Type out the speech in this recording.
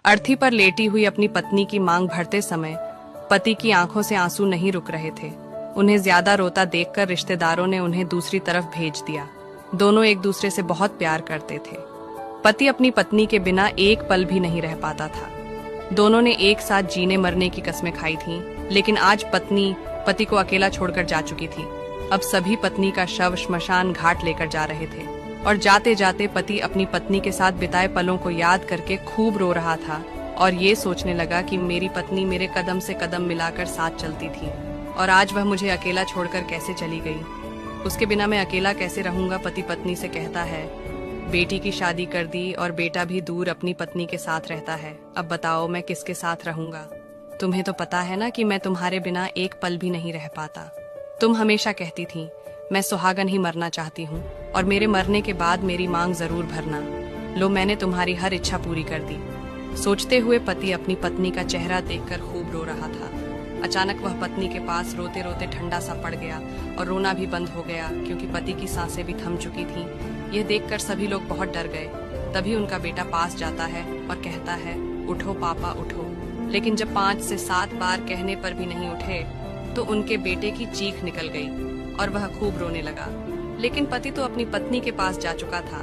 अर्थी पर लेटी हुई अपनी पत्नी की मांग भरते समय पति की आंखों से आंसू नहीं रुक रहे थे। उन्हें ज्यादा रोता देखकर रिश्तेदारों ने उन्हें दूसरी तरफ भेज दिया। दोनों एक दूसरे से बहुत प्यार करते थे। पति अपनी पत्नी के बिना एक पल भी नहीं रह पाता था। दोनों ने एक साथ जीने मरने की कस्में खाई थीं, लेकिन आज पत्नी पति को अकेला छोड़कर जा चुकी थी। अब सभी पत्नी का शव श्मशान घाट लेकर जा रहे थे और जाते जाते पति अपनी पत्नी के साथ बिताए पलों को याद करके खूब रो रहा था और ये सोचने लगा कि मेरी पत्नी मेरे कदम से कदम मिलाकर साथ चलती थी और आज वह मुझे अकेला छोड़कर कैसे चली गई। उसके बिना मैं अकेला कैसे रहूंगा, पति पत्नी से कहता है। बेटी की शादी कर दी और बेटा भी दूर अपनी पत्नी के साथ रहता है। अब बताओ मैं किसके साथ रहूंगा। तुम्हें तो पता है ना कि मैं तुम्हारे बिना एक पल भी नहीं रह पाता। तुम हमेशा कहती थी मैं सुहागन ही मरना चाहती हूँ और मेरे मरने के बाद मेरी मांग जरूर भरना। लो, मैंने तुम्हारी हर इच्छा पूरी कर दी। सोचते हुए पति अपनी पत्नी का चेहरा देखकर खूब रो रहा था। अचानक वह पत्नी के पास रोते रोते ठंडा सा पड़ गया और रोना भी बंद हो गया, क्योंकि पति की सांसें भी थम चुकी थीं। यह देखकर सभी लोग बहुत डर गए। तभी उनका बेटा पास जाता है और कहता है, उठो पापा उठो। लेकिन जब 5 से 7 बार कहने पर भी नहीं उठे तो उनके बेटे की चीख निकल गई और वह खूब रोने लगा। लेकिन पति तो अपनी पत्नी के पास जा चुका था।